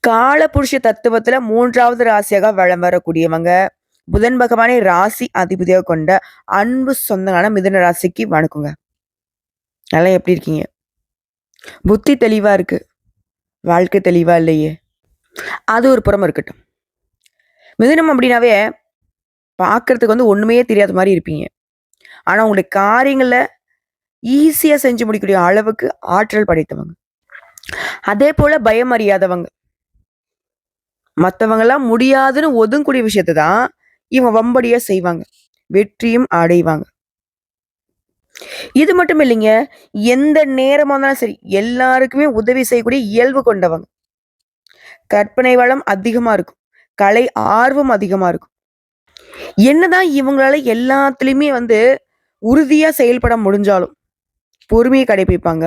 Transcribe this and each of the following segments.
காலபுருஷ தத்துவத்துல 3வது ராசியாக வலம் வரக்கூடியவங்க. புதன் பகவானை ராசி அதிபதியாக கொண்ட அன்பு சொந்தங்களான மிதுன ராசிக்கு வணக்கங்க. நல்லா எப்படி இருக்கீங்க? புத்தி தெளிவா இருக்கு. வாழ்க்கை தெளிவா இல்லையே. அது ஒரு புறம் இருக்கட்டும். மிதுனம் அப்படின்னாவே பார்க்கறதுக்கு ஒண்ணுமே தெரியாத மாரி இருப்பீங்க. ஆனா உங்களுடைய காரியங்கள ஈஸியா செஞ்சு முடிக்கக்கூடிய அளவுக்கு ஆற்றல் படைத்தவங்க. அதே போல பயம் அறியாதவங்க. மத்தவங்கலாம் முடியாதுன்னு ஒதுங்கக்கூடிய விஷயத்த தான் இவங்க வம்படியா செய்வாங்க. வெற்றியும் அடைவாங்க. இது மட்டும் இல்லைங்க. எந்த நேரமா இருந்தாலும் சரி, எல்லாருக்குமே உதவி செய்யக்கூடிய இயல்பு கொண்டவங்க. கற்பனை வளம் அதிகமா இருக்கும். கலை ஆர்வம் அதிகமா இருக்கும். என்னதான் இவங்களால எல்லாத்துலயுமே உறுதியா செயல்பட முடிஞ்சாலும், பொறுமையை கடைபிடிப்பாங்க.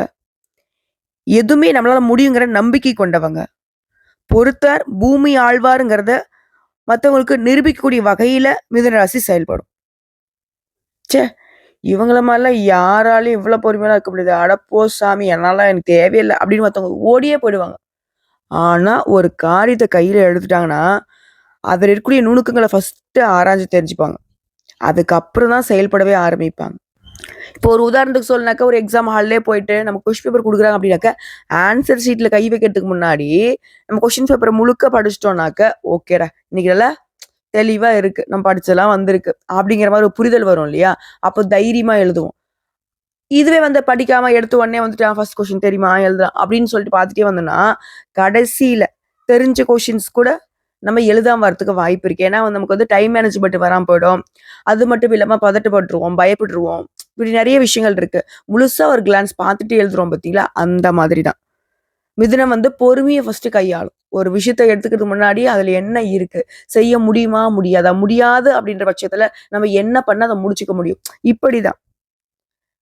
எதுவுமே நம்மளால முடியுங்கிற நம்பிக்கை கொண்டவங்க. பொறுத்தார் பூமி ஆழ்வாருங்கிறத மத்தவங்களுக்கு நிரூபிக்கக்கூடிய வகையில மிதுன ராசி செயல்படும். ச்சே! இவங்கள மாரிலாம் யாராலயும் இவ்ளோ பொறுமையாலாம் இருக்க முடியாது. அட போ சாமி! என்னால எனக்கு தேவையில்ல அப்படின்னு மத்தவங்க ஓடியே போயிடுவாங்க. ஆனா, ஒரு காரியத்த கையில எடுத்துட்டாங்கன்னா, அதுல இருக்கக்கூடிய நுணுக்கங்கள ஃபர்ஸ்ட்டு ஆராய்ஞ்சு தெரிஞ்சுப்பாங்க. அதுக்கப்புறம் தான் செயல்படவே ஆரம்பிப்பாங்க. இப்போ ஒரு உதாரணத்துக்கு சொல்லணும்னாக்கா, ஒரு எக்ஸாம் ஹால்லே போயிட்டு நம்ம கொஸ்டின் பேப்பர் குடுக்குறாங்க அப்படின்னாக்க, ஆன்சர் ஷீட்ல கை வைக்கிறதுக்கு முன்னாடி, நம்ம கொஸ்டின் பேப்பர முழுக்க படிச்சுட்டோம்னாக்க, ஓகேடா! இன்னைக்கு நல்லா தெளிவா இருக்கு. நம்ம படிச்சதெல்லாம் வந்திருக்கு. அப்படிங்கிற மாரி ஒரு புரிதல் வரும் இல்லையா? அப்போ தைரியமா எழுதுவோம். இதுவே படிக்காம எடுத்த உடனே ஃபர்ஸ்ட் கொஸ்டின் தெரியுமா? எழுதலாம். அப்படின்னு சொல்லிட்டு பார்த்துட்டே வந்தோம்னா, கடைசியில தெரிஞ்ச கொஸ்டின்ஸ் கூட நம்ம எழுதாம வரதுக்கு வாய்ப்பு இருக்கு. ஏன்னா நமக்கு டைம் மேனேஜ்மென்ட் வராம போயிடும். அது மட்டும் இல்லாம பதட்டப்பட்டுருவோம், பயப்படுருவோம். இப்படி நெறைய விஷயங்கள் இருக்கு. முழுசா ஒரு கிளான்ஸ் பார்த்துட்டு எழுதுறோம் பார்த்தீங்களா? அந்த மாதிரி தான். மிதுனம் பொறுமைய ஃபர்ஸ்ட் கையாளும். ஒரு விஷயத்த எடுத்துக்கிறதுக்கு முன்னாடி அதுல என்ன இருக்கு? செய்ய முடியுமா? முடியாதா? முடியாது அப்படின்ற பட்சத்துல நம்ம என்ன பண்ணா அத முடிச்சுக்க முடியும்? இப்படிதான்.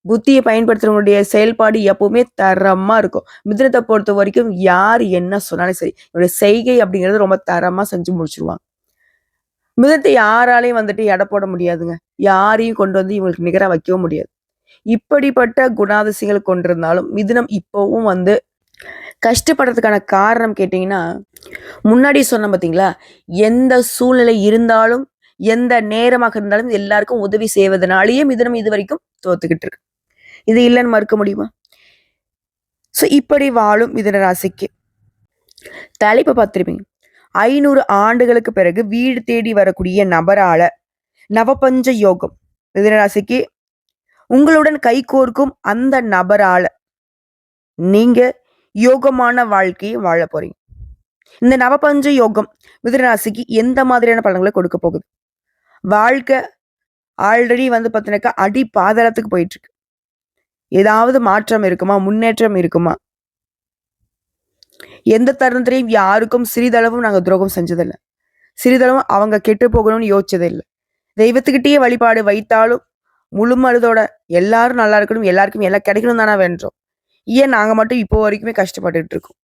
புத்திய பயன்படுத்துறவங்களுடைய செயல்பாடு எப்பவுமே தரமா இருக்கும். மிதுனத்த பொறுத்தவரைக்கும் யார் என்ன சொன்னாலும் சரி, என்னுடைய செய்கை அப்படிங்கிறது ரொம்ப தரமா செஞ்சு முடிச்சுருவாங்க. மிதுனத்த யாராலயும் எடை போட முடியாதுங்க. யாரையும் கொண்டு இவங்களுக்கு நிகரா வைக்கவும் முடியாது. இப்படிப்பட்ட குணாதிசயங்கள் கொண்டிருந்தாலும், மிதுனம் இப்பவும் கஷ்டப்படுறதுக்கான காரணம் கேட்டீங்கன்னா, முன்னாடி சொன்னேன் பார்த்தீங்களா? எந்த சூழ்நிலை இருந்தாலும், எந்த நேரமாக இருந்தாலும் எல்லாருக்கும் உதவி செய்வதனாலேயே மிதுனம் இதுவரைக்கும் தோத்துக்கிட்டு இருக்கு. இது இல்லன்னு மறுக்க முடியுமா? இப்படி வாழும் மிதுன ராசிக்கு தலைப்ப பார்த்திருப்பீங்க. 500 ஆண்டுகளுக்கு பிறகு வீடு தேடி வரக்கூடிய நபரால நவபஞ்ச யோகம் மிதுன ராசிக்கு உங்களுடன் கைகோர்க்கும் அந்த நபரால நீங்க யோகமான வாழ்க்கையை வாழ போறீங்க. இந்த நவபஞ்ச யோகம் மிதுன ராசிக்கு எந்த மாதிரியான பலன்களை கொடுக்க போகுது? வாழ்க்கை ஆல்ரெடி பார்த்தீங்கன்னாக்கா அடி பாதாளத்துக்கு போயிட்டு இருக்கு. ஏதாவது மாற்றம் இருக்குமா? முன்னேற்றம் இருக்குமா? எந்த தருணத்திலையும் யாருக்கும் சிறிதளவும் நாங்க துரோகம் செஞ்சதில்ல. சிறிதளவும் அவங்க கெட்டு போகணும்னு யோசிச்சதே இல்ல. தெய்வத்துக்கிட்டயே வழிபாடு வைத்தாலும் முழு மனதோட எல்லாரும் நல்லா இருக்கணும், எல்லாருக்கும் எல்லாம் கிடைக்கணும் தானே வேண்டோம். ஏன் நாங்க மட்டும் இப்போ வரைக்குமே கஷ்டப்பட்டுட்டு இருக்கோம்?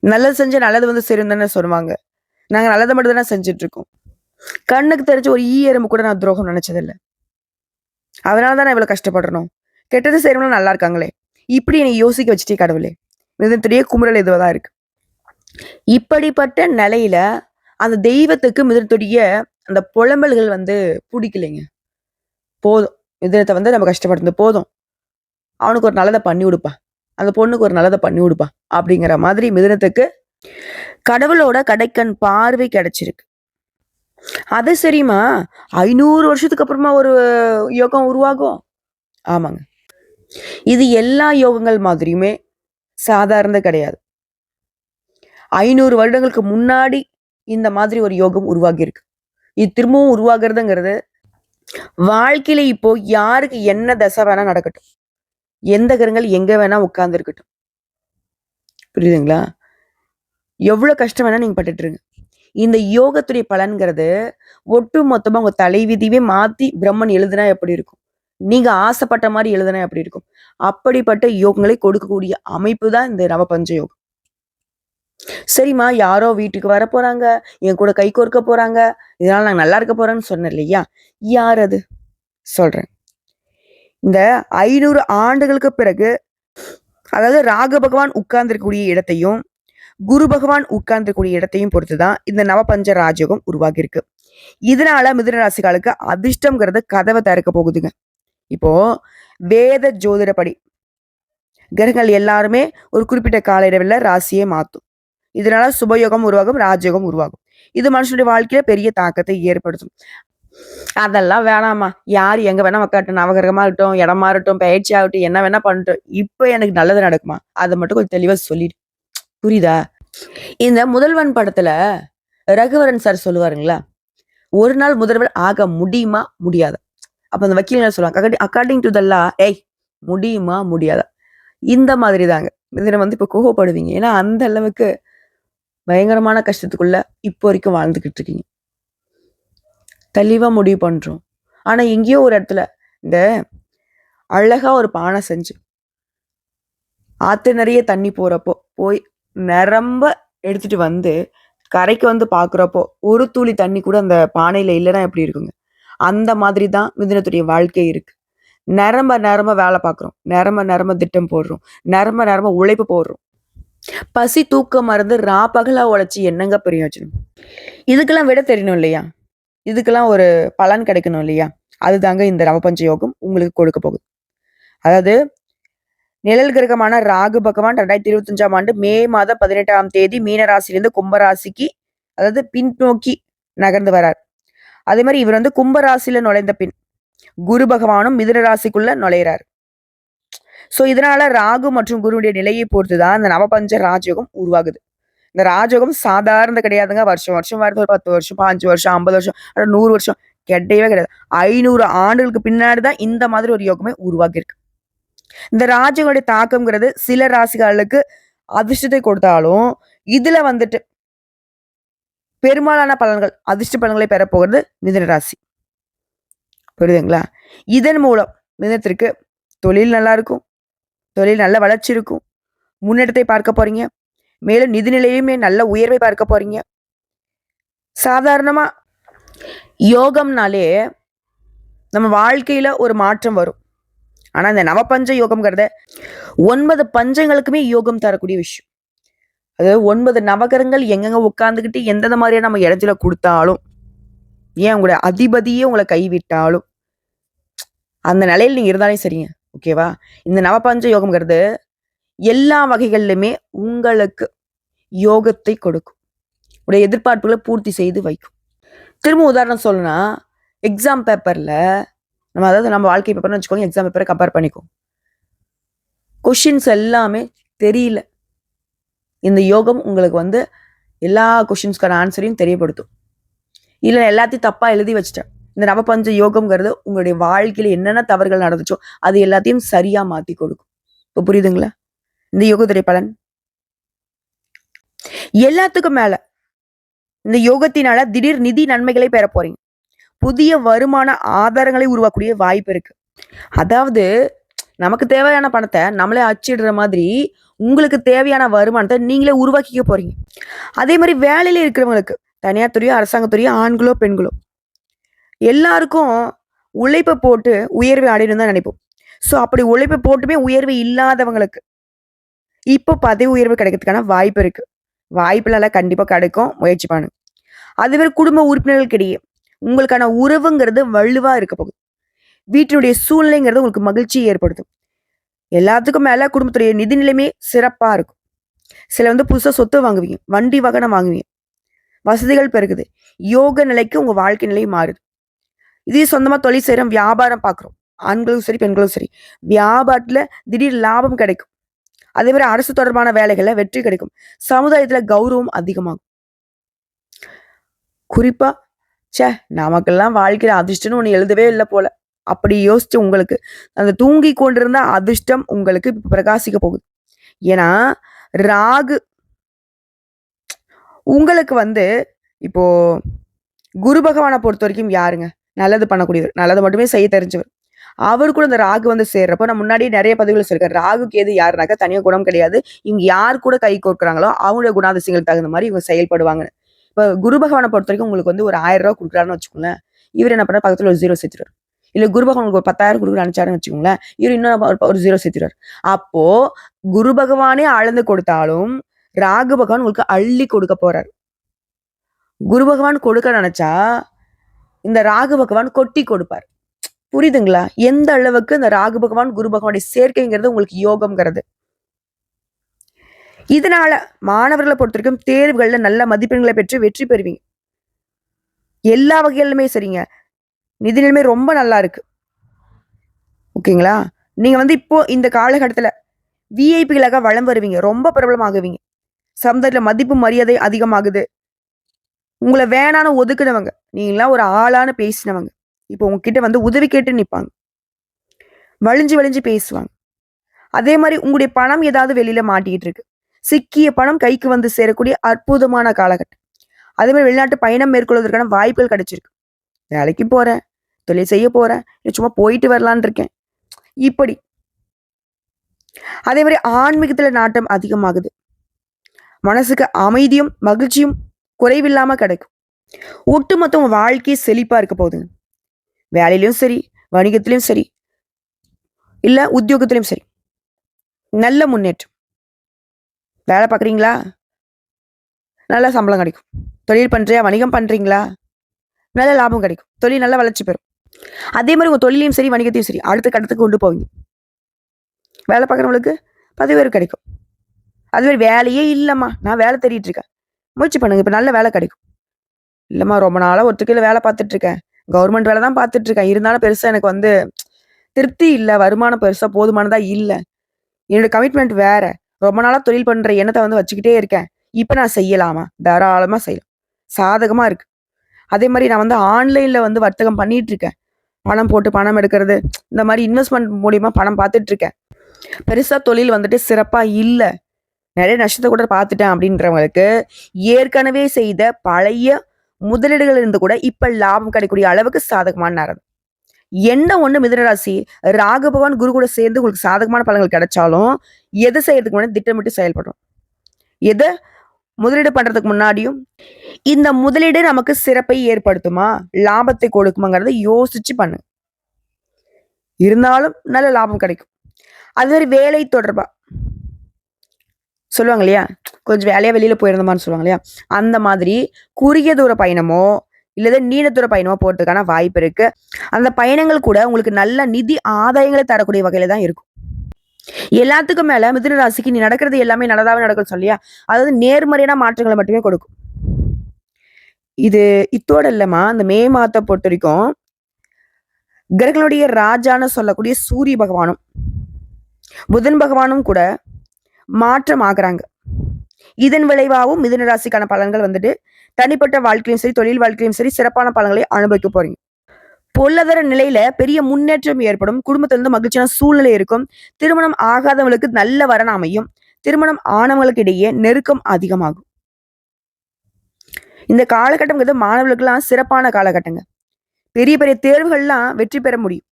நல்லது செஞ்சா நல்லது சேரும் தானே சொல்லுவாங்க. நாங்க நல்லதை மட்டும் தானே செஞ்சுட்டு இருக்கோம். கண்ணுக்கு தெரிஞ்ச ஒரு ஈ எறும்பு கூட நான் துரோகம் நினைச்சதில்ல. அதனால தான் நான் இவ்வளவு கஷ்டப்படுறோம். கெட்டது செய்யறவங்க நல்லா இருக்காங்களே. இப்படி என்னை யோசிக்க வச்சுட்டே கடவுளே. மிதுனத்துடைய குமுறல் இதுவதான் இருக்கு. இப்படிப்பட்ட நிலையில அந்த தெய்வத்துக்கு மிதுனத்துடைய அந்த புலம்பல்கள் பிடிக்கலைங்க. போதும். மிதுனத்தை நம்ம கஷ்டப்படுறது போதும். அவனுக்கு ஒரு நல்லதை பண்ணி விடுப்பா. அந்த பொண்ணுக்கு ஒரு நல்லதை பண்ணி விடுப்பா. அப்படிங்கிற மாதிரி மிதுனத்துக்கு கடவுளோட கடைக்கண் பார்வை கிடைச்சிருக்கு. அது சரிம்மா 500 வருஷத்துக்கு அப்புறமா ஒரு யோகம் உருவாகும். ஆமாங்க. இது எல்லா யோகங்கள் மாதிரியுமே சாதாரணது கிடையாது. 500 வருடங்களுக்கு முன்னாடி இந்த மாதிரி ஒரு யோகம் உருவாகி இருக்கு. இது திரும்பவும் உருவாகிறதுங்கிறது வாழ்க்கையில இப்போ யாருக்கு என்ன தசை வேணா நடக்கட்டும். எந்த கிரகங்கள் எங்க வேணா உட்கார்ந்து இருக்கட்டும். புரியுதுங்களா? எவ்வளவு கஷ்டம் வேணா நீங்க பட்டுட்டு இருங்க. இந்த யோகத்துடைய பலன்கிறது ஒட்டு மொத்தமா உங்க தலைவிதிவே மாத்தி பிரம்மன் எழுதுனா எப்படி இருக்கும்? நீங்க ஆசைப்பட்ட மாதிரி எழுதுனா எப்படி இருக்கும்? அப்படிப்பட்ட யோகங்களை கொடுக்கக்கூடிய அமைப்பு தான் இந்த நவபஞ்ச யோகம். சரிம்மா, யாரோ வீட்டுக்கு வர போறாங்க, என் கூட கை கோர்க்க போறாங்க, இதனால நான் நல்லா இருக்க போறேன்னு சொன்னேன் இல்லையா? யார் அது? சொல்றேன். இந்த 500 ஆண்டுகளுக்கு பிறகு, அதாவது ராகு பகவான் உட்கார்ந்திருக்கக்கூடிய இடத்தையும், குரு பகவான் உட்கார்ந்துக்கூடிய இடத்தையும் பொறுத்துதான் இந்த நவபஞ்ச ராஜயோகம் உருவாகி இருக்கு. இதனால மிதுன ராசிகளுக்கு அதிர்ஷ்டம்ங்கிறது கதவை திறக்க போகுதுங்க. இப்போ வேத ஜோதிடப்படி கிரகங்கள் எல்லாருமே ஒரு குறிப்பிட்ட கால இடைவெளியில ராசியை மாத்தும். இதனால சுபயோகம் உருவாகும், ராஜயோகம் உருவாகும். இது மனுஷனுடைய வாழ்க்கையில பெரிய தாக்கத்தை ஏற்படுத்தும். அதெல்லாம் வேணாமா, யார் எங்க வேணா உக்காட்டும், நவகிரகமா இருக்கட்டும், இடமா இருக்கட்டும், பயிற்சி ஆகட்டும், என்ன வேணா பண்ணட்டும், இப்ப எனக்கு நல்லது நடக்குமா, அதை மட்டும் கொஞ்சம் தெளிவா சொல்லிடு. புரியுதா? இந்த முதல்வன் படத்துல ரகுவரன் சார் சொல்லுவாருங்களா, ஒரு நாள் முதல்வர் ஆக முடியுமா முடியாதா? அப்ப அந்த வக்கீல்கள் சொல்லுவாங்க, அக்கார்டிங் டு த லா, ஏய் முடியுமா முடியாதா? இந்த மாதிரி தாங்க இதுல வந்து இப்ப கோவப்படுவீங்க. ஏன்னா அந்த அளவுக்கு பயங்கரமான கஷ்டத்துக்குள்ள இப்போ வரைக்கும் வாழ்ந்துகிட்டு இருக்கீங்க. தெளிவா முடிவு பண்றோம். ஆனா எங்கேயோ ஒரு இடத்துல இந்த அழகா ஒரு பானை செஞ்சு ஆத்து நிறைய தண்ணி போறப்போ போய் நிரம்ப எடுத்துட்டு வந்து கரைக்கு வந்து பாக்குறப்போ ஒரு துளி தண்ணி கூட அந்த பானையில இல்லைன்னா எப்படி இருக்குங்க? அந்த மாதிரி தான் மிதுனத்துடைய வாழ்க்கை இருக்கு. நிரம்ப நிரம்ப வேலை பார்க்குறோம், நிரம்ப நிரம்ப திட்டம் போடுறோம், நிரம்ப நிரம்ப உழைப்பு போடுறோம். பசி தூக்கம் மறந்து பகலா உழைச்சி என்னங்க பிரயோஜனம்? இதுக்கெல்லாம் விட தெரியணும் இல்லையா? இதுக்கெல்லாம் ஒரு பலன் கிடைக்கணும் இல்லையா? அதுதாங்க இந்த நவபஞ்ச யோகம் உங்களுக்கு கொடுக்க போகுது. அதாவது நிழல் கிரகமான ராகு பகவான் 2025ஆம் ஆண்டு மே மாதம் 18ஆம் தேதி மீன ராசியிலிருந்து கும்பராசிக்கு அதாவது பின்னோக்கி நகர்ந்து வரார். அதே மாதிரி இவர் வந்து கும்பராசியில நுழைந்த பின் குரு பகவானும் மிதுன ராசிக்குள்ள நுழையிறார். சோ இதனால ராகு மற்றும் குருவுடைய நிலையை பொறுத்துதான் இந்த நவபஞ்ச ராஜயோகம் உருவாகுது. இந்த ராஜயோகம் சாதாரண கிடையாதுங்க. வருஷம் வருஷம் வருது. ஒரு 10 வருஷம், 5 வருஷம், 50 வருஷம், 100 வருஷம் கிடையவே கிடையாது. 500 ஆண்டுகளுக்கு பின்னாடிதான் இந்த மாதிரி ஒரு யோகமே உருவாகி இருக்கு. இந்த ராஜயோகடைய தாக்கம்ங்கிறது சில ராசிகளுக்கு அதிர்ஷ்டத்தை கொடுத்தாலும் இதுல வந்துட்டு பெரும்பாலான பலன்கள் அதிர்ஷ்ட பலன்களை பெற போகிறது மிதுன ராசி. புரியுதுங்களா? இதன் மூலம் மிதுனத்திற்கு தொழில் நல்லா இருக்கும், தொழில் நல்ல வளர்ச்சி இருக்கும், முன்னேற்றத்தை பார்க்க போறீங்க, மேலும் நிதிநிலையுமே நல்ல உயர்வை பார்க்க போறீங்க. சாதாரணமா யோகம்னாலே நம்ம வாழ்க்கையில ஒரு மாற்றம் வரும். ஆனா இந்த நவபஞ்ச யோகம்ங்கிறத 9 பஞ்சங்களுக்குமே யோகம் தரக்கூடிய விஷயம். அதாவது 9 நவகரங்கள் எங்கெங்க உட்கார்ந்துக்கிட்டு எந்தெந்த மாதிரியான நம்ம இடத்துல கொடுத்தாலும், ஏன் உங்களுடைய அதிபதியே உங்களை கைவிட்டாலும் அந்த நிலையில் நீங்க இருந்தாலே சரிங்க. ஓகேவா? இந்த நவபஞ்ச யோகம்ங்கிறது எல்லா வகைகளிலுமே உங்களுக்கு யோகத்தை கொடுக்கும். உடைய எதிர்பார்ப்புகளை பூர்த்தி செய்து வைக்கும். திரும்ப உதாரணம் சொல்லணும்னா, எக்ஸாம் பேப்பர்ல அதாவது நம்ம வாழ்க்கை பேப்பர்னு வச்சுக்கோங்க, எக்ஸாம் பேப்பரை கம்பேர் பண்ணிக்கோங்க. கொஷின்ஸ் எல்லாமே தெரியல. இந்த யோகம் உங்களுக்கு வந்து எல்லா கொஷின்ஸ்க்கான ஆன்சரையும் தெரியப்படுத்தும். இல்ல எல்லாத்தையும் தப்பா எழுதி வச்சுட்டேன். இந்த நவபஞ்ச யோகம்ங்கிறது உங்களுடைய வாழ்க்கையில என்னென்ன தவறுகள் நடந்துச்சோ அது எல்லாத்தையும் சரியா மாத்தி கொடுக்கும். இப்போ புரியுதுங்களா? இந்த யோகத்துடைய பலன் எல்லாத்துக்கும் மேல இந்த யோகத்தினால திடீர் நிதி நன்மைகளை பெற போறீங்க. புதிய வருமான ஆதாரங்களை உருவாக்கக்கூடிய வாய்ப்பு இருக்கு. அதாவது நமக்கு தேவையான பணத்தை நம்மளே அச்சிடுற மாதிரி உங்களுக்கு தேவையான வருமானத்தை நீங்களே உருவாக்கிக்க போறீங்க. அதே மாதிரி வேலையில இருக்கிறவங்களுக்கு தனியார் துறையோ அரசாங்கத்துறையோ ஆண்களோ பெண்களோ எல்லாருக்கும் உழைப்பை போட்டு உயர்வை அடையணும் தான் நினைப்போம். ஸோ அப்படி உழைப்பை போட்டுமே உயர்வு இல்லாதவங்களுக்கு இப்போ பதவி உயர்வு கிடைக்கிறதுக்கான வாய்ப்பு இருக்கு. வாய்ப்புல கண்டிப்பா கிடைக்கும், முயற்சி பண்ணுங்க. அதுவே குடும்ப உறுப்பினர்களுக்கிடையே உங்களுக்கான உறவுங்கிறது வலுவா இருக்க போகுது. வீட்டினுடைய சூழ்நிலைங்கிறது உங்களுக்கு மகிழ்ச்சியை ஏற்படுத்தும். எல்லாத்துக்கும் மேல குடும்பத்துடைய நிதி நிலைமை சிறப்பா இருக்கும். சில வந்து புதுசா சொத்து வாங்குவீங்க, வண்டி வாகனம் வாங்குவீங்க, வசதிகள் பெருகுது, யோக நிலைக்கு உங்க வாழ்க்கை நிலை மாறுது. இதே சொந்தமா தொழில் செய்யறோம், வியாபாரம் பார்க்குறோம், ஆண்களும் சரி பெண்களும் சரி, வியாபாரத்துல திடீர் லாபம் கிடைக்கும். அதே மாதிரி அரசு தொடர்பான வேலைகள்ல வெற்றி கிடைக்கும். சமுதாயத்துல கௌரவம் அதிகமாகும். குறிப்பா நமக்கெல்லாம் வாழ்க்கையில அதிர்ஷ்டம்னு ஒண்ணு எழுதவே இல்லை போல அப்படி யோசிச்சு உங்களுக்கு அந்த தூங்கி கொண்டிருந்த அதிர்ஷ்டம் உங்களுக்கு இப்ப பிரகாசிக்க போகுது. ஏன்னா ராகு உங்களுக்கு வந்து இப்போ குரு பகவானை பொறுத்த வரைக்கும் யாருங்க? நல்லது பண்ணக்கூடியவர், நல்லது மட்டுமே செய்ய தெரிஞ்சவர். அவரு கூட இந்த ராகு வந்து சேர்றப்போ நான் முன்னாடியே நிறைய பதிவுகள் சொல்லியிருக்கேன். ராகுக்கு எது யாருனாக்கா தனியா குணம் கிடையாது. இவங்க யார் கூட கை கோர்க்குறாங்களோ அவங்களுடைய குணாதிசயங்களுக்கு தகுந்த மாதிரி இவங்க செயல்படுவாங்க. இப்போ குரு பகவானை பொறுத்த வரைக்கும் உங்களுக்கு வந்து ஒரு 1000 ரூபாய் கொடுக்குறாருன்னு வச்சுக்கோங்களேன். இவர் என்ன பண்ண பக்கத்துல ஒரு 0 சேர்த்துறாரு. இல்ல குரு பகவான் ஒரு 10,000 கொடுக்குற நினைச்சாருன்னு வச்சுக்கோங்களேன், இவர் இன்னும் ஒரு 0 சேர்த்துறாரு. அப்போ குரு பகவானே அளந்து கொடுத்தாலும் ராகு பகவான் உங்களுக்கு அள்ளி கொடுக்க போறார். குரு பகவான் கொடுக்க நினைச்சா இந்த ராகு பகவான் கொட்டி கொடுப்பார். புரியுதுங்களா? எந்த அளவுக்கு இந்த ராகு பகவான் குரு பகவானுடைய சேர்க்கைங்கிறது உங்களுக்கு யோகம்ங்கிறது. இதனால மாணவர்களை பொறுத்த வரைக்கும் தேர்வுகள்ல நல்ல மதிப்பெண்களை பெற்று வெற்றி பெறுவீங்க. எல்லா வகையிலுமே சரிங்க. நிதி நிலைமை ரொம்ப நல்லா இருக்கு. ஓகேங்களா? நீங்க இப்போ இந்த காலகட்டத்துல விஐபிகளாக வளம் வருவீங்க. ரொம்ப பிரபலமாகுவீங்க. சமுதாயத்துல மதிப்பு மரியாதை அதிகமாகுது. உங்களை வேணான்னு ஒதுக்குனவங்க, நீங்களாம் ஒரு ஆளான்னு பேசினவங்க, இப்போ உங்ககிட்ட உதவி கேட்டு நிற்பாங்க. வழிஞ்சு வழிஞ்சு பேசுவாங்க. அதே மாதிரி உங்களுடைய பணம் ஏதாவது வெளியில மாட்டிக்கிட்டு இருக்கு. சிக்கிய பணம் கைக்கு வந்து சேரக்கூடிய அற்புதமான காலகட்டம். அதே மாதிரி வெளிநாட்டு பயணம் மேற்கொள்வதற்கான வாய்ப்புகள் கிடைச்சிருக்கு. வேலைக்கு போறேன், தொழில் செய்ய போறேன், சும்மா போயிட்டு வரலான் இருக்கேன். இப்படி அதே மாதிரி ஆன்மீகத்துல நாட்டம் அதிகமாகுது. மனசுக்கு அமைதியும் மகிழ்ச்சியும் குறைவில்லாம கிடைக்கும். ஒட்டுமொத்த உங்க வாழ்க்கையே செழிப்பா இருக்க போகுதுங்க. வேலையிலும் சரி, வணிகத்திலும் சரி, இல்ல உத்தியோகத்திலும் சரி, நல்ல முன்னேற்றம். வேலை பார்க்குறீங்களா? நல்ல சம்பளம் கிடைக்கும். தொழில் பண்றியா, வணிகம் பண்றீங்களா? நல்ல லாபம் கிடைக்கும். தொழில் நல்ல வளர்ச்சி பெறும். அதே மாதிரி உங்க தொழிலையும் சரி, வணிகத்தையும் சரி அடுத்த கட்டத்துக்கு கொண்டு போவீங்க. வேலை பார்க்குறவங்களுக்கு பதவி உயர்வு கிடைக்கும். அது மாதிரி வேலையே இல்லைம்மா, நான் வேலை தேடிட்டு இருக்கேன், முயற்சி பண்ணுங்க, இப்போ நல்ல வேலை கிடைக்கும். இல்லைம்மா, ரொம்ப நாளாக ஒத்துக்கையில் வேலை பார்த்துட்டு இருக்கேன், கவர்மெண்ட் வேலை தான் பார்த்துட்டு இருக்கேன், இருந்தாலும் பெருசாக எனக்கு திருப்தி இல்லை, வருமானம் பெருசாக போதுமானதா இல்லை, என்னோட கமிட்மெண்ட் வேற, ரொம்ப நாளாக தொழில் பண்ணுற எண்ணத்தை வச்சுக்கிட்டே இருக்கேன், இப்போ நான் செய்யலாமா? தாராளமாக செய்யலாம், சாதகமாக இருக்கு. அதே மாதிரி நான் ஆன்லைனில் வர்த்தகம் பண்ணிட்டு இருக்கேன், பணம் போட்டு பணம் எடுக்கிறது, இந்த மாதிரி இன்வெஸ்ட்மெண்ட் மூலியமா பணம் பார்த்துட்டு இருக்கேன், பெருசாக தொழில் சிறப்பாக இல்லை, நிறைய நஷ்டத்தை கூட பார்த்துட்டேன் அப்படின்றவங்களுக்கு ஏற்கனவே செய்த பழைய முதலீடுகள் இருந்து கூட இப்ப லாபம் கிடைக்கக்கூடிய அளவுக்கு சாதகமான நேரம். என்ன ஒண்ணு மிதுனராசி ராகு பகவான் குரு கூட சேர்ந்து உங்களுக்கு சாதகமான பலன்கள் கிடைச்சாலும் எது செய்யறதுக்கு முன்னாடி திட்டமிட்டு செயல்படும். எதை முதலீடு பண்றதுக்கு முன்னாடியும் இந்த முதலீடு நமக்கு சிறப்பை ஏற்படுத்துமா, லாபத்தை கொடுக்குமாங்கிறத யோசிச்சு பண்ணு. இருந்தாலும் நல்ல லாபம் கிடைக்கும். அது மாதிரி வேலை தொடர்பா சொல்லுவாங்க இல்லையா, கொஞ்சம் வேலையா வெளியில போயிருந்தோமான்னு சொல்லுவாங்க இல்லையா, அந்த மாதிரி குறுகிய தூர பயணமோ இல்லது நீண்ட தூர பயணமோ போறதுக்கான வாய்ப்பு இருக்கு. அந்த பயணங்கள் கூட உங்களுக்கு நல்ல நிதி ஆதாயங்களை தரக்கூடிய வகையில தான் இருக்கும். எல்லாத்துக்கும் மேல மிதுன ராசிக்கு நீ நடக்கிறது எல்லாமே நல்லதாவே நடக்கும் சொல்லியா, அதாவது நேர்மறையான மாற்றங்களை மட்டுமே கொடுக்கும். இது இத்தோட இல்லம்மா, இந்த மே மாதத்தை பொறுத்த வரைக்கும் கிரகங்களுடைய ராஜான்னு சொல்லக்கூடிய சூரிய பகவானும் புதன் பகவானும் கூட மாற்றம் ஆகுறாங்க. இதன் விளைவாகவும் மிதுன ராசிக்கான பலன்கள் தனிப்பட்ட வாழ்க்கையிலும் சரி, தொழில் வாழ்க்கையிலும் சரி சிறப்பான பலன்களை அனுபவிக்க போறீங்க. பொருளாதார நிலையில பெரிய முன்னேற்றம் ஏற்படும். குடும்பத்திலிருந்து மகிழ்ச்சியான சூழ்நிலை இருக்கும். திருமணம் ஆகாதவங்களுக்கு நல்ல வரன் அமையும். திருமணம் ஆனவங்களுக்கு இடையே நெருக்கம் அதிகமாகும். இந்த காலகட்டம் மாணவர்களுக்கெல்லாம் சிறப்பான காலகட்டங்க. பெரிய பெரிய தேர்வுகள்லாம் வெற்றி பெற முடியும்.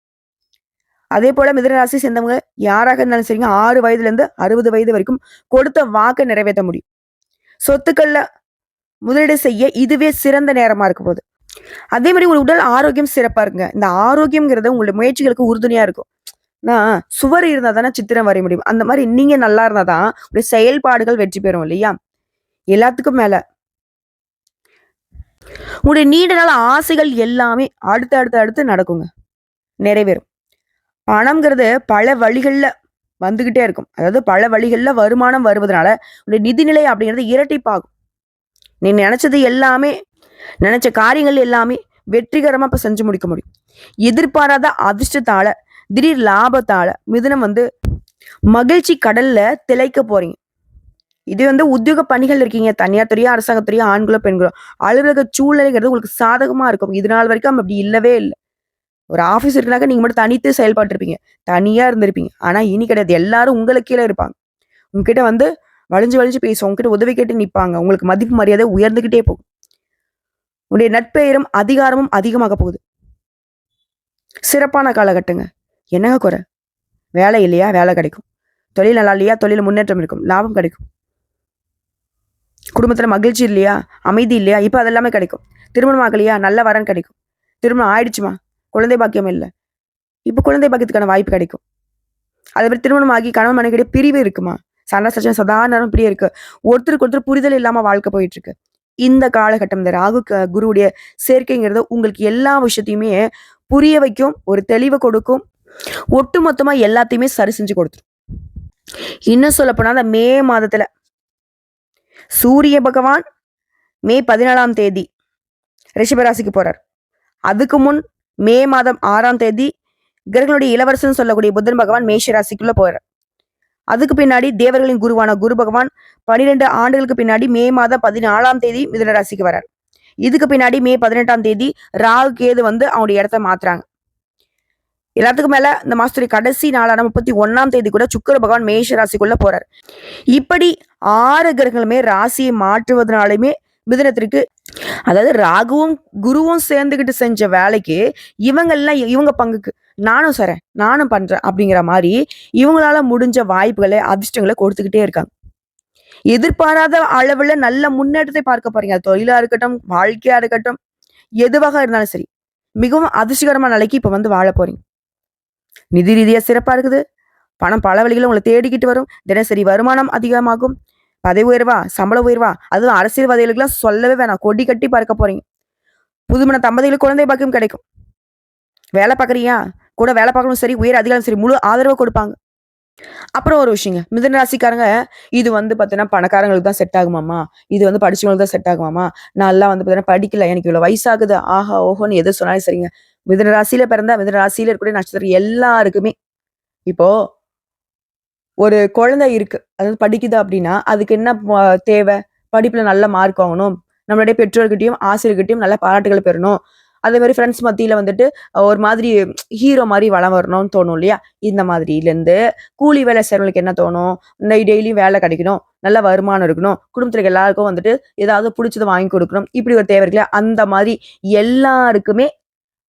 அதே போல மிதுனராசி சேர்ந்தவங்க யாராக இருந்தாலும் சரிங்க, 6 வயதுல இருந்து 60 வயது வரைக்கும் கொடுத்த வாக்கை நிறைவேற்ற முடியும். சொத்துக்கள்ல முதலீடு செய்ய இதுவே சிறந்த நேரமா இருக்க போகுது. அதே மாதிரி உங்க உடல் ஆரோக்கியம் சிறப்பா இருக்குங்க. இந்த ஆரோக்கியம்ங்கிறது உங்களுடைய முயற்சிகளுக்கு உறுதுணையா இருக்கும். சுவர் இருந்தா தானே சித்திரம் வரைய முடியும். அந்த மாதிரி நீங்க நல்லா இருந்தாதான் உடைய செயல்பாடுகள் வெற்றி பெறும் இல்லையா. எல்லாத்துக்கும் மேல உங்களுடைய நீண்ட நாள் ஆசைகள் எல்லாமே அடுத்து நடக்குங்க, நிறைவேறும். பணம்ங்கிறது பல வழிகள்ல வந்துகிட்டே இருக்கும். அதாவது பல வழிகள்ல வருமானம் வருவதனால உடைய நிதிநிலை அப்படிங்கிறது இரட்டிப்பாகும். நீ நினைச்சது எல்லாமே, நினைச்ச காரியங்கள் எல்லாமே வெற்றிகரமா இப்ப செஞ்சு முடிக்க முடியும். எதிர்பாராத அதிர்ஷ்டத்தால, திடீர் லாபத்தால மிதுனம் மகிழ்ச்சி கடல்ல திளைக்க போறீங்க. இது உத்தியோக பணிகள் இருக்கீங்க, தனியார் துறையோ அரசாங்கத்துறையோ ஆண்களோ பெண்களோ, அலுவலக சூழ்நிலைங்கிறது உங்களுக்கு சாதகமா இருக்கும். இது நாள் வரைக்கும் அப்படி இல்லவே இல்லை. ஒரு ஆஃபீஸ் இருக்குனாக்க நீங்க மட்டும் தனித்து செயல்பாட்டு இருப்பீங்க, தனியா இருந்திருப்பீங்க. ஆனா இனி கிடையாது, எல்லாரும் உங்களுக்கு கீழே இருப்பாங்க. உங்ககிட்ட வழிஞ்சு வழிஞ்சு பேசுவோம், உங்ககிட்ட உதவி கேட்டு நிற்பாங்க. உங்களுக்கு மதிப்பு மரியாதை உயர்ந்துகிட்டே போகும். உங்களுடைய நட்பெயரும் அதிகாரமும் அதிகமாக போகுது. சிறப்பான காலகட்டங்க. என்னங்க குறை? வேலை இல்லையா? வேலை கிடைக்கும். தொழில் நல்லா இல்லையா? தொழில் முன்னேற்றம் இருக்கும், லாபம் கிடைக்கும். குடும்பத்துல மகிழ்ச்சி இல்லையா? அமைதி இல்லையா? இப்ப அதெல்லாமே கிடைக்கும். திருமணம் ஆகலையா? நல்ல வரன் கிடைக்கும். திருமணம் ஆயிடுச்சுமா, குழந்தை பாக்கியம் இல்லை, இப்ப குழந்தை பாக்கியத்துக்கான வாய்ப்பு கிடைக்கும். அதே மாதிரி திருமணம் ஆகி கணவன் மனைவிடைய பிரிவு இருக்குமா, சண்டை சச்சனை சாதாரண இப்படியே இருக்கு. ஒருத்தருக்கு ஒருத்தர் புரிதல் இல்லாம வாழ்க்கை போயிட்டு இருக்கு. இந்த காலகட்டம் இந்த ராகு குருவுடைய சேர்க்கைங்கிறது உங்களுக்கு எல்லா விஷயத்தையுமே புரிய வைக்கும், ஒரு தெளிவை கொடுக்கும், ஒட்டுமொத்தமா எல்லாத்தையுமே சரி செஞ்சு கொடுத்துரும். இன்னும் சொல்ல போனா அந்த மே மாதத்துல சூரிய பகவான் மே 14ஆம் தேதி ரிஷபராசிக்கு போறார். அதுக்கு முன் மே மாதம் 6ஆம் தேதி கிரகங்களுடைய இளவரசன் சொல்லக்கூடிய புதன் பகவான் மேஷ ராசிக்குள்ள போறார். அதுக்கு பின்னாடி தேவர்களின் குருவான குரு பகவான் 12 ஆண்டுகளுக்கு பின்னாடி மே மாதம் 14ஆம் தேதி மிதுன ராசிக்கு வரார். இதுக்கு பின்னாடி மே 18ஆம் தேதி ராகு கேது வந்து அவனுடைய இடத்த மாத்துறாங்க. எல்லாத்துக்கும் மேல இந்த மாசத்துடைய கடைசி நாளான 31ஆம் தேதி கூட சுக்கிர பகவான் மேஷ ராசிக்குள்ள போறார். இப்படி 6 கிரகங்களுமே ராசியை மாற்றுவதனாலுமே மிதுனத்திற்கு, அதாவது ராகுவும் குருவும் சேர்ந்துகிட்டு செஞ்ச வேலைக்கு இவங்க பங்குக்கு நானும் சரேன், நானும் பண்றேன் அப்படிங்கிற மாதிரி இவங்களால முடிஞ்ச வாய்ப்புகளை அதிர்ஷ்டங்களை கொடுத்துக்கிட்டே இருக்காங்க. எதிர்பாராத அளவுல நல்ல முன்னேற்றத்தை பார்க்க போறீங்க. அது தொழிலா இருக்கட்டும், வாழ்க்கையா இருக்கட்டும், எதுவாக இருந்தாலும் சரி, மிகவும் அதிர்ஷ்டகரமான நிலைக்கு இப்ப வந்து வாழ போறீங்க. நிதி ரீதியா சிறப்பா இருக்குது. பணம் பல வழிகளை உங்களை தேடிக்கிட்டு வரும். தினசரி வருமானம் அதிகமாகும். பதவி உயர்வா, சம்பள உயர்வா, அதுவும் அரசியல்வாதிகளுக்கெல்லாம் சொல்லவே வேணாம், கொடி கட்டி பார்க்க போறீங்க. புதுமண தம்பதிகளுக்கு குழந்தை பாக்கியம் கிடைக்கும். வேலை பார்க்குறியா, கூட வேலை பார்க்கணும் சரி, உயர் அதிகாரம் சரி, முழு ஆதரவு கொடுப்பாங்க. அப்புறம் ஒரு விஷயங்க, மிதுன ராசிக்காரங்க, இது வந்து பார்த்தீங்கன்னா பணக்காரங்களுக்கு தான் செட் ஆகுமாமா, இது வந்து படிச்சவங்களுக்கு தான் செட் ஆகுமாமா, நான் எல்லாம் வந்து பார்த்தீங்கன்னா படிக்கல, எனக்கு இவ்வளவு வயசாகுது, ஆஹா ஓஹோன்னு எது சொன்னாலும் சரிங்க. மிதுன ராசியில பிறந்தா மிதுன ராசியில இருக்கக்கூடிய நட்சத்திரம் எல்லாருக்குமே இப்போ ஒரு குழந்தை இருக்கு, அதாவது படிக்குது அப்படின்னா அதுக்கு என்ன தேவை? படிப்புல நல்ல மார்க் வாங்கணும், நம்மளுடைய பெற்றோர்கிட்டயும் ஆசிரியர்கிட்டயும் நல்ல பாராட்டுகள் பெறணும், அதே மாதிரி ஃப்ரெண்ட்ஸ் மத்தியில வந்துட்டு ஒரு மாதிரி ஹீரோ மாதிரி வளம் வரணும்னு தோணும் இல்லையா? இந்த மாதிரிலேருந்து கூலி வேலை செய்றவங்களுக்கு என்ன தோணும்? டெய்லியும் வேலை கிடைக்கணும், நல்ல வருமானம் இருக்கணும், குடும்பத்துல எல்லாருக்கும் வந்துட்டு ஏதாவது பிடிச்சதை வாங்கி கொடுக்கணும், இப்படி ஒரு தேவை இருக்குல்ல, அந்த மாதிரி எல்லாருக்குமே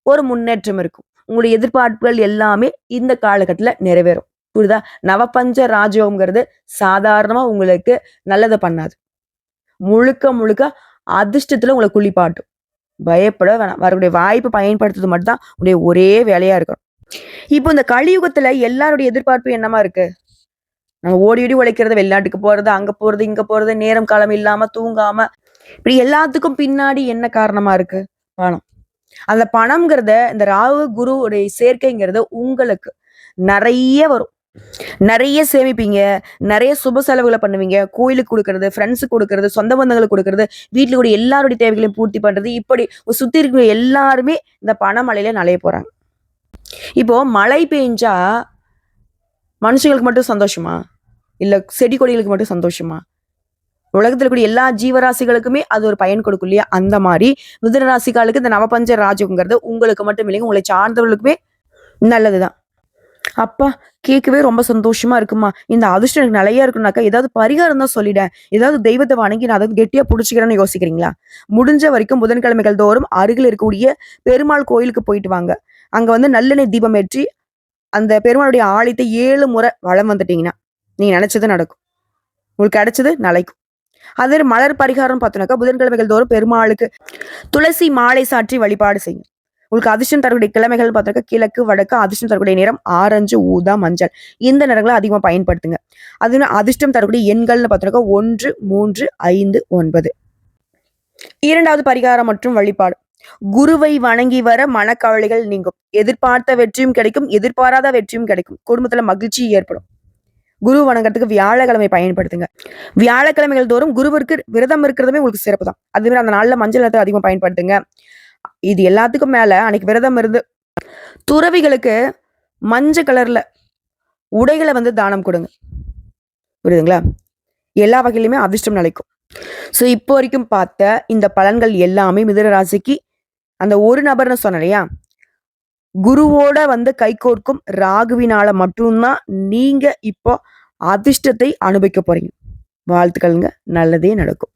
ஒரு முன்னேற்றம் இருக்கும். உங்களுடைய எதிர்பார்ப்புகள் எல்லாமே இந்த காலகட்டத்துல நிறைவேறும். புரியுதா? நவபஞ்ச ராஜயோகம்ங்கிறது சாதாரணமா உங்களுக்கு நல்லதை பண்ணாது. முழுக்க முழுக்க அதிர்ஷ்டத்துல உங்களை குளிப்பாட்டும். பயப்பட வேணாம். வரக்கூடிய வாய்ப்பு பயன்படுத்துறது மட்டும் தான் உடைய ஒரே வேலையா இருக்கணும். இப்போ இந்த கலியுகத்துல எல்லாருடைய எதிர்பார்ப்பு என்னமா இருக்கு? நம்ம ஓடி ஓடி உழைக்கிறது, வெளிநாட்டுக்கு போறது, அங்க போறது, இங்க போறது, நேரம் காலம் இல்லாம தூங்காம, இப்படி எல்லாத்துக்கும் பின்னாடி என்ன காரணமா இருக்கு? பணம். அந்த பணம்ங்கிறத இந்த ராகு குரு உடைய சேர்க்கைங்கிறது உங்களுக்கு நிறைய வரும். நிறைய சேமிப்பீங்க, நிறைய சுப செலவுகளை பண்ணுவீங்க, கோயிலுக்கு கொடுக்கறது, ஃப்ரெண்ட்ஸுக்கு கொடுக்கறது, சொந்த பந்தங்களுக்கு கொடுக்கறது, வீட்டுல கூட எல்லாருடைய தேவைகளையும் பூர்த்தி பண்றது, இப்படி சுத்தி இருக்கிற எல்லாருமே இந்த பணமழையில நலைய போறாங்க. இப்போ மழை பெஞ்சா மனுஷங்களுக்கு மட்டும் சந்தோஷமா, இல்ல செடி கொடிகளுக்கு மட்டும் சந்தோஷமா? உலகத்துல கூடிய எல்லா ஜீவராசிகளுக்குமே அது ஒரு பயன் கொடுக்கும் இல்லையா? அந்த மாதிரி மிதுன ராசிக்காலுக்கு இந்த நவபஞ்ச ராஜயோகங்கிறது உங்களுக்கு மட்டும் இல்லைங்க, உங்களை சார்ந்தவர்களுக்குமே நல்லதுதான். அப்பா, கேட்கவே ரொம்ப சந்தோஷமா இருக்குமா. இந்த அதிர்ஷ்டம் எனக்கு நிறைய இருக்குனாக்கா ஏதாவது பரிகாரம் தான் சொல்லிடேன், ஏதாவது தெய்வத்தை வணங்கி நான் அதை கெட்டியா பிடிச்சிக்கிறேன்னு யோசிக்கிறீங்களா? முடிஞ்ச வரைக்கும் புதன்கிழமைகள் தோறும் அருகில் இருக்கக்கூடிய பெருமாள் கோயிலுக்கு போயிட்டு வாங்க. அங்க வந்து நல்லெண்ணெய் தீபம் ஏற்றி அந்த பெருமாளுடைய ஆலயத்தை 7 முறை வலம் வந்துட்டீங்கன்னா நீங்க நினைச்சது நடக்கும், உங்களுக்கு கிடைச்சது நிலைக்கும். அதே மலர் பரிகாரம் பார்த்தோம்னாக்கா புதன்கிழமைகள் தோறும் பெருமாளுக்கு துளசி மாலை சாற்றி வழிபாடு செய்யும். உங்களுக்கு அதிர்ஷ்டம் தரக்கூடிய கிழமைகள் பார்த்தாக்கா கிழக்கு, வடக்கு. அதிர்ஷ்டம் தரக்கூடிய நிறம் ஆரஞ்சு, ஊதா, மஞ்சள். இந்த நிறங்களை அதிகமா பயன்படுத்துங்க. அது அதிர்ஷ்டம் தரக்கூடிய எண்கள்னு பார்த்தோம்னாக்கா 1, 3, 5, 9. 2வது பரிகாரம் மற்றும் வழிபாடு. குருவை வணங்கி வர மனக்கவலைகள் நீங்கும். எதிர்பார்த்த வெற்றியும் கிடைக்கும், எதிர்பாராத வெற்றியும் கிடைக்கும். குடும்பத்துல மகிழ்ச்சி ஏற்படும். குரு வணங்கறதுக்கு வியாழக்கிழமை பயன்படுத்துங்க. வியாழக்கிழமைகள் தோறும் குருவிற்கு விரதம் இருக்கிறதுமே உங்களுக்கு சிறப்பு தான். அதே மாதிரி அந்த நாள்ல மஞ்சள் நிறத்தை அதிகமா பயன்படுத்துங்க. இது எல்லாத்துக்கும் மேல அன்னைக்கு விரதம் இருந்து துறவிகளுக்கு மஞ்சள் கலர்ல உடைகளை வந்து தானம் கொடுங்க. புரியுதுங்களா? எல்லா வகையிலுமே அதிர்ஷ்டம் நிலைக்கும். ஸோ இப்போ வரைக்கும் பார்த்த இந்த பலன்கள் எல்லாமே மிதுன ராசிக்கு அந்த ஒரு நபர்னு சொன்னேன் இல்லையா, குருவோட வந்து கைகோர்க்கும் ராகுவினால மட்டும்தான் நீங்க இப்போ அதிர்ஷ்டத்தை அனுபவிக்க போறீங்க. வாழ்த்துக்கள்ங்க, நல்லதே நடக்கும்.